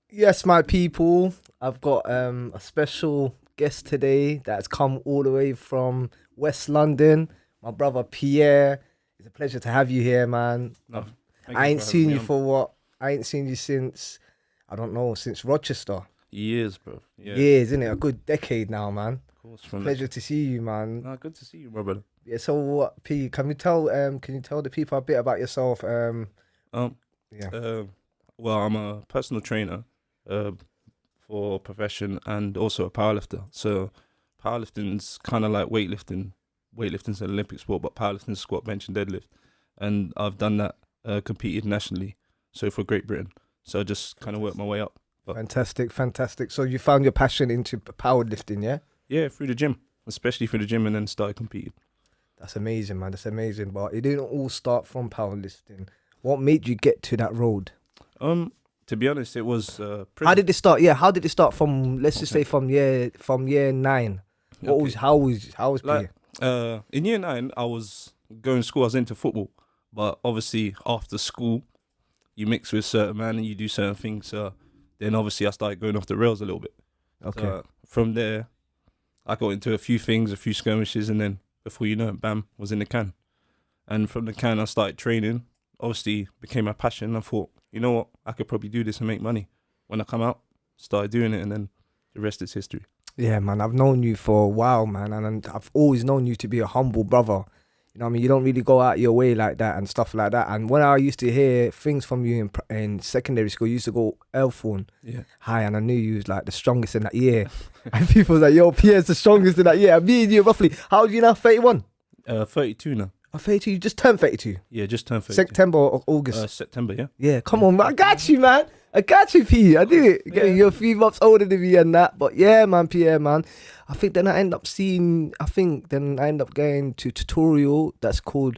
Yes, my people, I've got a special guest today that's come all the way from West London. My brother Pierre. It's a pleasure to have you here, man. No, thank I you ain't for having seen me you on. for what? I ain't seen you since I don't know, since Rochester. Years, bro. Yeah, Years, isn't it? A good decade now, man. of course. From that. Pleasure to see you, man. No, good to see you, my brother. Yeah, so what, P, can you tell the people a bit about yourself? Um, Yeah. uh, well, I'm a personal trainer, uh, for profession and also a powerlifter. So, powerlifting's kind of like weightlifting. Weightlifting's an Olympic sport, but powerlifting's squat, bench, and deadlift. And I've done that, competed nationally. So for Great Britain. So I just kind of worked my way up. But Fantastic, fantastic. So you found your passion into powerlifting, yeah? yeah, through the gym, especially through the gym, and then started competing. That's amazing, man. That's amazing. But it didn't all start from powerlifting. What made you get to that road? To be honest, it was How prison. did it start? Yeah, how did it start from? Let's just Okay. say from year 9. What Okay. was how was Like, P? in year 9, I was going to school. I was into football, but obviously after school, you mix with certain man and you do certain things. So then obviously I started going off the rails a little bit. Okay, So from there, I got into a few things, a few skirmishes, and then before you know it, bam, was in the can. And from the can, I started training. Obviously, became my passion. I thought, you know what, I could probably do this and make money. When I come out, started doing it, and then the rest is history. yeah, man. I've known you for a while, man, and I've always known you to be a humble brother. You know what I mean? You don't really go out your way like that and stuff like that. And when I used to hear things from you in secondary school, you used to go Elthorn Yeah. high, and I knew you was like the strongest in that year. And people was like, yo, Pierre's the strongest in that year. And me and you, roughly, how old are you now? 31? 32 now. I'm 32. You just turned 32. Yeah, just turned 32. September or August. September, yeah. Yeah, come on, man. I got you, man. I got you, P. I did it. Yeah. You're a few months older than me and that. But yeah, man, Pierre, man. I think then I end up going to tutorial that's called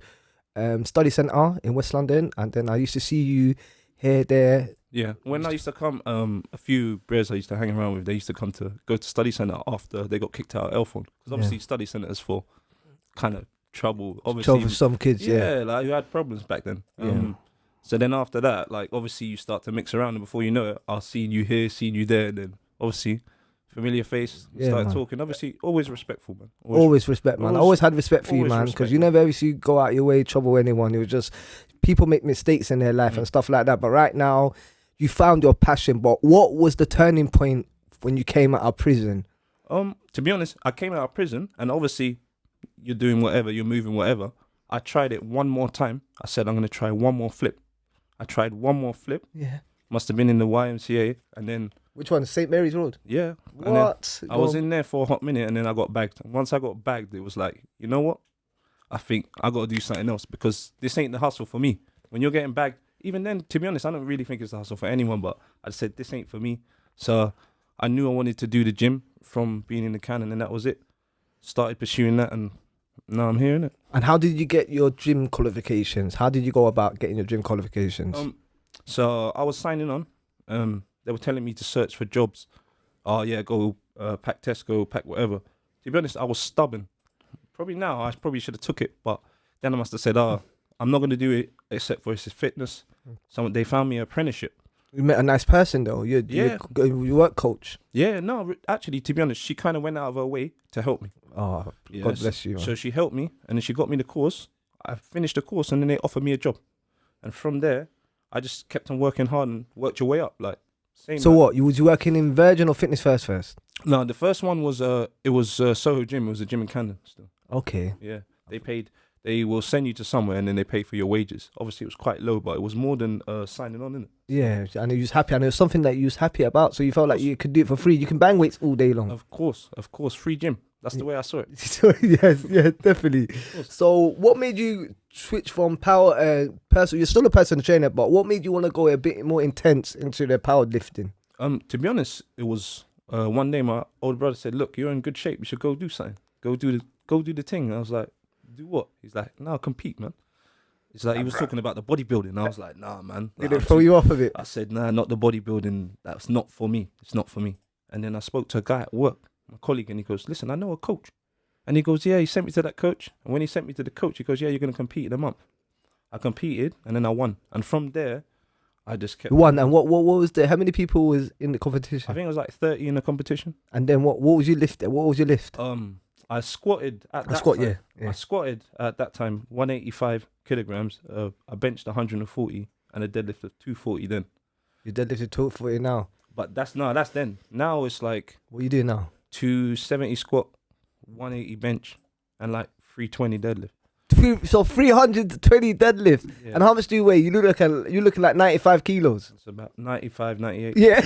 Study Centre in West London. And then I used to see you here, there. Yeah, when I used to come, a few bros I used to hang around with, they used to go to study centre after they got kicked out of Elfon. Because obviously study centre is for kind of trouble. Obviously, For some kids, yeah. like you had problems back then. Yeah. So then after that, like obviously you start to mix around, and before you know it, I'll seeing you here, seeing you there, and then obviously familiar face, Yeah, started man. talking. Obviously, always respectful, man. Always respect, man. I always- always had respect for you, always man, respect, because you man. never ever see go out your way, trouble anyone. It was just people make mistakes in their life and stuff like that. But right now, you found your passion. But what was the turning point when you came out of prison? To be honest, I came out of prison, and obviously you're doing whatever, you're moving whatever. I tried it one more time. I said I'm gonna try one more flip. I tried one more flip. Yeah. Must have been in the YMCA, and then Which one? St. Mary's Road. yeah, and then What? I was in there for a hot minute, and then I got bagged. And once I got bagged, it was like, you know what? I think I got to do something else, because this ain't the hustle for me. When you're getting bagged, even then, to be honest, I don't really think it's the hustle for anyone, but I said, this ain't for me. So I knew I wanted to do the gym from being in the can, and then that was it. Started pursuing that, and now I'm here, innit? And how did you get your gym qualifications? How did you go about getting your gym qualifications? So I was signing on. They were telling me to search for jobs. Oh yeah, go pack Tesco, pack whatever. To be honest, I was stubborn. Probably now I probably should have took it, but then I must have said, I'm not gonna do it except for it's fitness. So they found me an apprenticeship. You met a nice person though. Yeah. You work coach. Yeah, no, actually, to be honest, she kind of went out of her way to help me. Oh, Yeah, God bless you, man. So she helped me, and then she got me the course. I finished the course, and then they offered me a job. And from there, I just kept on working hard and worked your way up. Like, same. So like- what? You was you working in Virgin or Fitness First? No, the first one was it was Soho Gym. It was a gym in Camden still. Okay. Yeah, they will send you to somewhere, and then they pay for your wages. Obviously, it was quite low, but it was more than signing on, innit? Yeah, and you was happy, and it was something that you was happy about. So you felt like you could do it for free. You can bang weights all day long. Of course, free gym. That's the way I saw it. So, yes, yeah, definitely. So, what made you switch from person? You're still a personal trainer, but what made you want to go a bit more intense into the powerlifting? To be honest, it was one day my older brother said, "Look, you're in good shape. You should go do something. Go do the thing." And I was like, "Do what?" He's like, "No, compete, man." It's like he was talking about the bodybuilding. I was like, "Nah, man." Like, Did it throw you off of it? I said, "Nah, not the bodybuilding. That's not for me. It's not for me." And then I spoke to a guy at work, my colleague, and he goes, "Listen, I know a coach." And he goes, "Yeah, he sent me to that coach." And when he sent me to the coach, he goes, "Yeah, you're going to compete in a month." I competed, and then I won. And from there, I just kept. You won, and what was the? How many people was in the competition? I think it was like 30 in the competition. And then what was your lift? What was your lift? I squatted at that Squat, time. yeah. I squatted at that time 185 kilograms. I benched 140 and a deadlift of 240 then. You deadlifted 240 now. But that's then. Now it's like What are you doing now? 270 squat, 180 bench, and like 320 deadlift. So 320 deadlift. Yeah. And how much do you weigh? You looking like 95 kilos. It's about 95, 98. Yeah.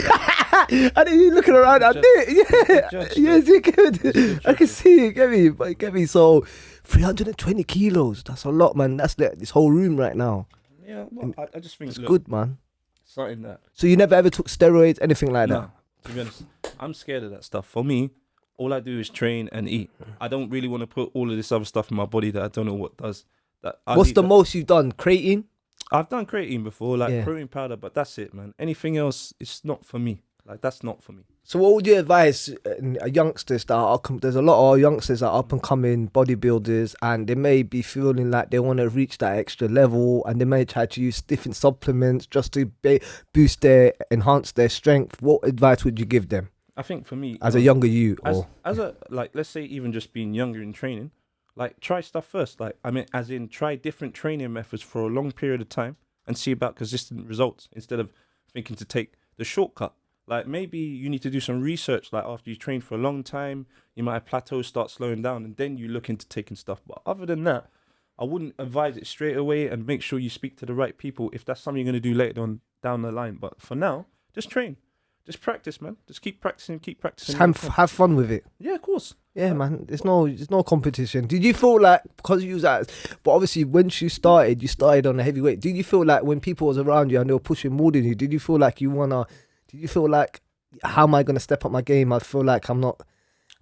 And then you looking around. I knew it. Yeah. Yes, you get it. I can see it. Get me. So 320 kilos. That's a lot, man. That's this whole room right now. Yeah. Well, I just think it's good, man. Something that. So you never ever took steroids, anything like that? To be honest, I'm scared of that stuff. For me, all I do is train and eat. I don't really want to put all of this other stuff in my body that I don't know what does. What's the most you've done? Creatine? I've done creatine before, like protein powder, but that's it, man. Anything else, it's not for me. Like, that's not for me. So what would you advise youngsters that are there's a lot of youngsters that are up and coming bodybuilders, and they may be feeling like they want to reach that extra level, and they may try to use different supplements just to enhance their strength. What advice would you give them? I think for me, as a younger you, as a like, let's say even just being younger in training, like try stuff first. Like, I mean, as in try different training methods for a long period of time and see about consistent results instead of thinking to take the shortcut. Like, maybe you need to do some research. Like, after you train for a long time, you might have plateaus, start slowing down, and then you look into taking stuff. But other than that, I wouldn't advise it straight away, and make sure you speak to the right people if that's something you're going to do later on down the line. But for now, just train. Just practice, man. Just keep practicing. Just have fun with it. Yeah, of course. Yeah, man. There's no competition. Did you feel like, because you was at, but obviously once you started on the heavyweight, did you feel like when people was around you and they were pushing more than you, did you feel like how am I going to step up my game? I feel like I'm not.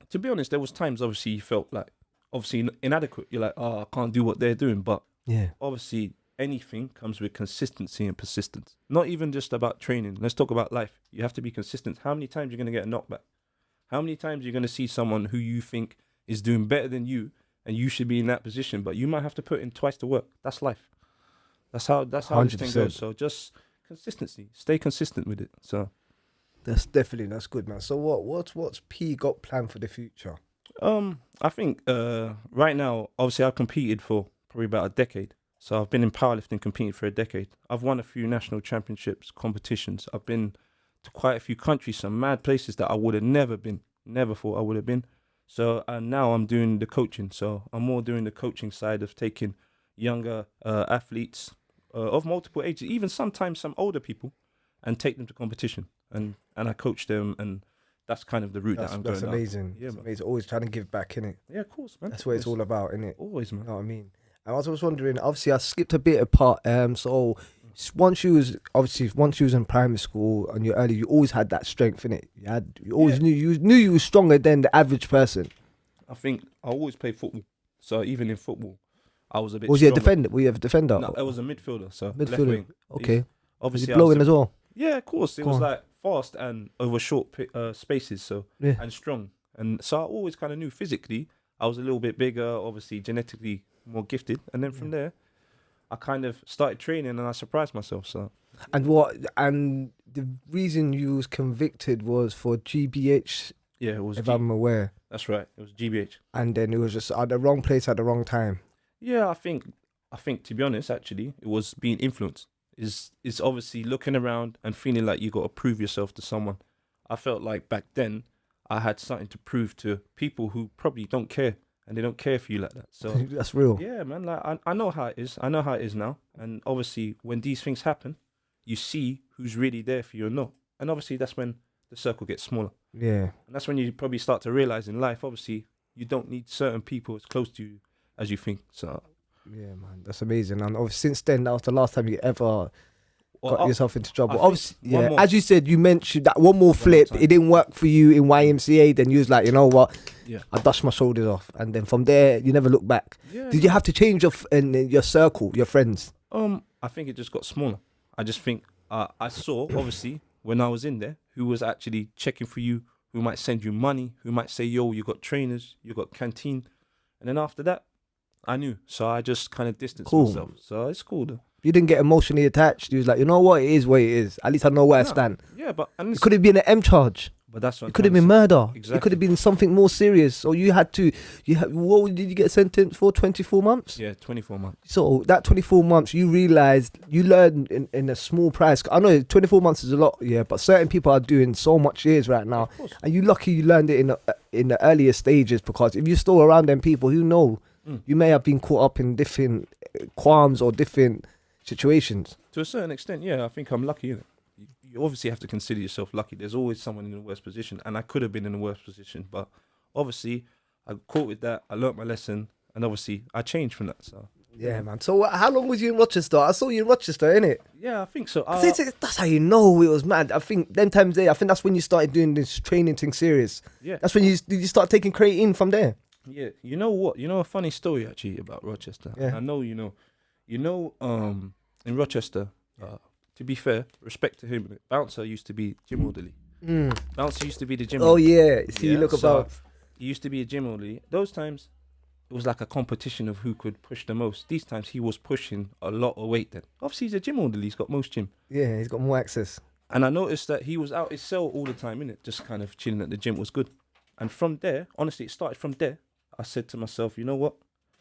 To be honest, there was times obviously you felt like inadequate. You're like, I can't do what they're doing. But yeah, obviously anything comes with consistency and persistence. Not even just about training. Let's talk about life. You have to be consistent. How many times you're going to get a knockback? How many times you're going to see someone who you think is doing better than you and you should be in that position, but you might have to put in twice the work. That's life. That's how this thing goes. So just consistency. Stay consistent with it. So that's good, man. So what's P got planned for the future? I think right now, obviously I've competed for probably about a decade. So I've been in powerlifting, competing for a decade. I've won a few national championships, competitions. I've been to quite a few countries, some mad places that I would have never thought I would have been. So now I'm doing the coaching. So I'm more doing the coaching side of taking younger athletes of multiple ages, even sometimes some older people, and take them to competition. And I coach them, and that's kind of the route that I'm going down. That's amazing. Yeah, it's amazing. Always trying to give back, innit? Yeah, of course, man. That's what it's all about, innit? Always, man. You know what I mean? I was wondering, obviously I skipped a bit apart. So once you was in primary school and you're early, you always had that strength in it. You always knew you were stronger than the average person. I think I always played football, so even in football, I was a bit. Was you a defender? Were you a defender? No, I was a midfielder. So midfielder. Left wing. Okay. Obviously, blowing as well. Yeah, of course. It was like fast and over short spaces. So and strong, and so I always kind of knew physically I was a little bit bigger. Obviously, genetically more gifted, and then from there, I kind of started training, and I surprised myself. So, and the reason you was convicted was for GBH. Yeah, it was. If I'm aware. That's right. It was GBH. And then it was just at the wrong place at the wrong time. Yeah, I think to be honest, actually, it was being influenced. Is obviously looking around and feeling like you got to prove yourself to someone. I felt like back then I had something to prove to people who probably don't care. And they don't care for you like that. So that's real. Yeah, man. Like I know how it is. I know how it is now. And obviously, when these things happen, you see who's really there for you or not. And obviously, that's when the circle gets smaller. Yeah. And that's when you probably start to realize in life, obviously, you don't need certain people as close to you as you think. So yeah, man, that's amazing. And obviously, since then, that was the last time you ever got yourself into trouble. Obviously, yeah. As you said, you mentioned that one more flip. It didn't work for you in YMCA. Then you was like, you know what? Yeah. I dusted my shoulders off, and then from there, you never look back. Yeah. Did you have to change your circle, your friends? I think it just got smaller. I just think I saw obviously when I was in there who was actually checking for you, who might send you money, who might say, "Yo, you got trainers, you got canteen," and then after that, I knew. So I just kind of distanced myself. So it's cool though. You didn't get emotionally attached. You was like, you know what, it is what it is. At least I know where I No, stand. Yeah, but It could have been an M charge. but that's what It could have been murder. Exactly. It could have been something more serious. Or you had to. What did you get sentenced for? 24 months. Yeah, 24 months. So that 24 months, you realized, you learned in a small price. I know 24 months is a lot, yeah, but certain people are doing so much years right now, Of course. and you lucky you learned it in the earlier stages, because if you're still around them people, who know, you may have been caught up in different qualms or different situations. To a certain extent, yeah, I think I'm lucky, innit? You obviously have to consider yourself lucky. There's always someone in a worse position, and I could have been in a worse position, but obviously I caught with that. I learnt my lesson, and obviously I changed from that. So Yeah, man. So how long was you in Rochester? I saw you in Rochester, innit? yeah, I think so. That's how you know it was mad. I think them times there, I think that's when you started doing this training thing serious. Yeah, That's when did you start taking creatine from there? yeah. You know what? You know a funny story actually about Rochester. Yeah. I know in Rochester. To be fair, respect to him, Bouncer used to be gym orderly. Bouncer used to be the gym. Oh orderly. yeah, see, you look so about. He used to be a gym orderly. Those times, it was like a competition of who could push the most. These times, he was pushing a lot of weight then. Obviously, he's a gym orderly. He's got most gym. Yeah, he's got more access. And I noticed that he was out his cell all the time, innit? Just kind of chilling at the gym was good. And from there, honestly, it started from there. I said to myself, you know what?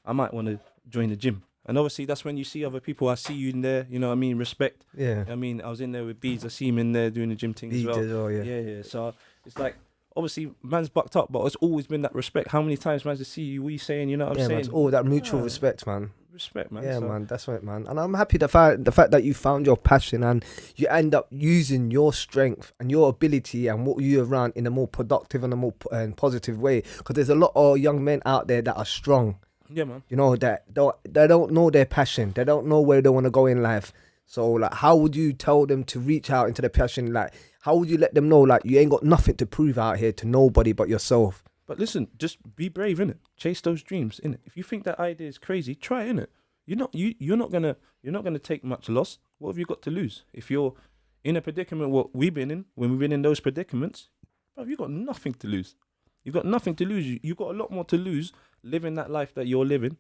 I might want to join the gym. And obviously, that's when you see other people. I see you in there, you know what I mean? Respect. Yeah. I mean, I was in there with Beads. I see him in there doing the gym thing as well. Yeah. Yeah. So it's like, obviously, man's bucked up, but it's always been that respect. How many times man's to see you? What are you saying? You know what I'm Yeah, saying? man. It's all that mutual Yeah. respect, man. Respect, man. Yeah, So, man. That's right, man. And I'm happy the fact that you found your passion and you end up using your strength and your ability and what you around in a more productive and a more positive way. Because there's a lot of young men out there that are strong. Yeah, man. You know, that they don't know their passion. They don't know where they want to go in life. So, like, how would you tell them to reach out into their passion? Like, how would you let them know, like, you ain't got nothing to prove out here to nobody but yourself? But listen, just be brave, innit? Chase those dreams, innit? If you think that idea is crazy, try it, innit? You're not gonna take much loss. What have you got to lose? If you're in a predicament, what we've been in, when we've been in those predicaments, bro, you got nothing to lose. You got nothing to lose. You got a lot more to lose living that life that you're living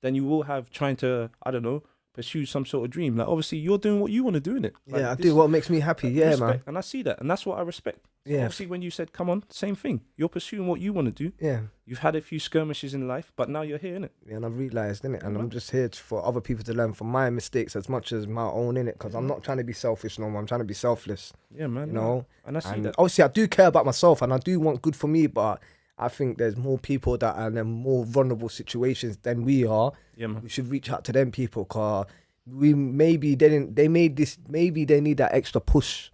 than you will have trying to, I don't know, pursue some sort of dream. Like, obviously, you're doing what you want to do, innit? Like, Yeah, I do what makes me happy. Yeah, respect, man. and I see that, and that's what I respect. So Yeah. obviously, when you said, "Come on," same thing. You're pursuing what you want to do. Yeah. You've had a few skirmishes in life, but now you're here, innit? Yeah, and I've realised, innit? And Mhm. I'm just here for other people to learn from my mistakes as much as my own, innit? Because I'm not trying to be selfish no more. I'm trying to be selfless, Yeah, man. you know? and I see And that. obviously, I do care about myself and I do want good for me, but I think there's more people that are in more vulnerable situations than we are. Yeah, man. We should reach out to them people, because maybe they need that extra push.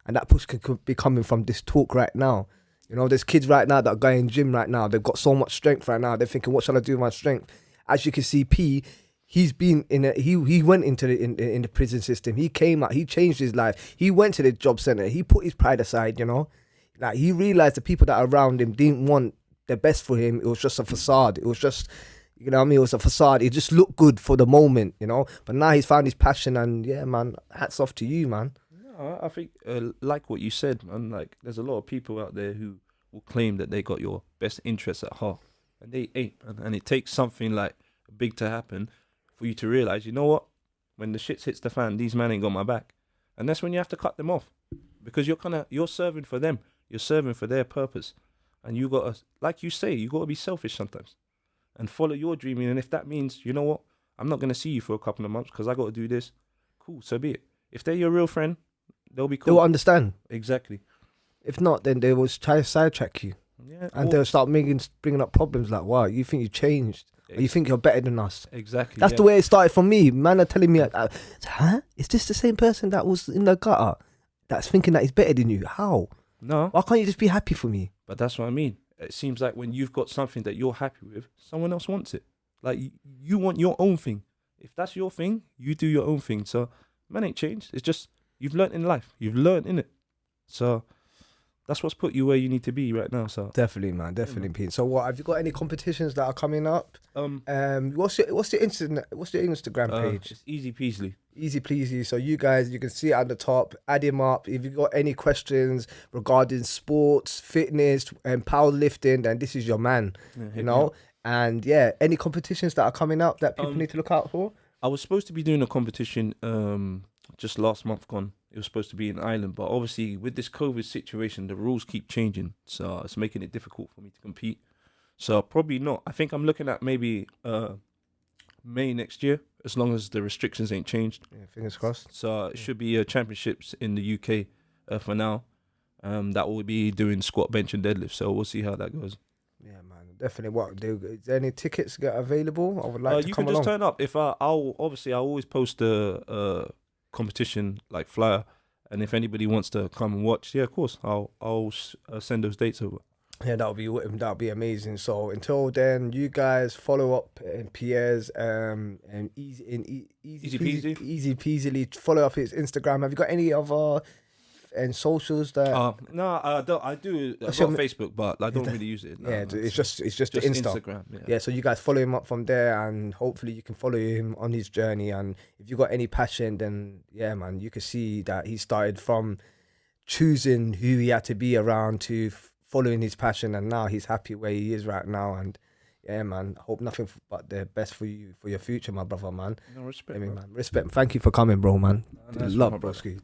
And that push could be coming from this talk right now. You know, there's kids right now that are going gym right now. They've got so much strength right now. They're thinking, what shall I do with my strength? As you can see, P, he's been he went into the prison system. He came out, he changed his life. He went to the job center. He put his pride aside, you know. Like, he realized the people that are around him didn't want the best for him. It was just a facade. It was just, you know what I mean? It was a facade. It just looked good for the moment, you know. But now he's found his passion, and yeah, man, hats off to you, man. I think, like what you said, man, like, there's a lot of people out there who will claim that they got your best interests at heart, and they ain't, man. And it takes something like big to happen for you to realize, you know what? When the shit hits the fan, these men ain't got my back. And that's when you have to cut them off, because you're serving for them. You're serving for their purpose. And you got to, like you say, you got to be selfish sometimes and follow your dreaming. And if that means, you know what? I'm not going to see you for a couple of months because I got to do this. Cool, so be it. If they're your real friend, they'll be cool. They'll understand. Exactly. If not, then they will try to sidetrack you. Yeah. And they'll start bringing up problems like, wow, you think you changed? Or you think you're better than us? Exactly. That's the way it started for me. Man are telling me, huh? Is this the same person that was in the gutter that's thinking that he's better than you? How? No, Why can't you just be happy for me? but that's what I mean. It seems like when you've got something that you're happy with, someone else wants it. Like, you want your own thing. If that's your thing, you do your own thing. So, man ain't changed. It's just, you've learnt in life. You've learnt in it. So, that's what's put you where you need to be right now. So Definitely, man. Definitely, Pete. So, what have you got? Any competitions that are coming up? What's your Instagram page? It's easy peasy. Easy peasy. So you guys, you can see it at the top. Add him up. If you've got any questions regarding sports, fitness, and powerlifting, then this is your man. Yeah, You know. And yeah, any competitions that are coming up that people need to look out for? I was supposed to be doing a competition just last month gone. It was supposed to be in Ireland, but obviously with this COVID situation, the rules keep changing, so it's making it difficult for me to compete. So probably not. I think I'm looking at maybe May next year, as long as the restrictions ain't changed. Yeah, fingers crossed. So it should be championships in the UK for now. That will be doing squat, bench, and deadlift. So we'll see how that goes. Yeah, man, definitely. Is there any tickets get available? I would like to You come can just along. turn up. If I'll always post a competition like flyer, and if anybody wants to come and watch, yeah, of course, I'll send those dates over. Yeah, that'll be amazing. So until then, you guys follow up in Pierre's and Easy peasy. easy peasily follow up his Instagram. Have you got any other and socials that? No, I don't. I do. I've your got Facebook, but I don't really use it. No, Yeah, no, it's just the Insta. Instagram. Yeah. Yeah, so you guys follow him up from there, and hopefully you can follow him on his journey. And if you got any passion, then yeah, man, you can see that he started from choosing who he had to be around to following his passion, and now he's happy where he is right now. And yeah, man, I hope nothing but the best for you for your future, my brother, man. No respect, I mean, bro. man, respect. Thank you for coming, bro, man. Nice one, Love, my brother. broski.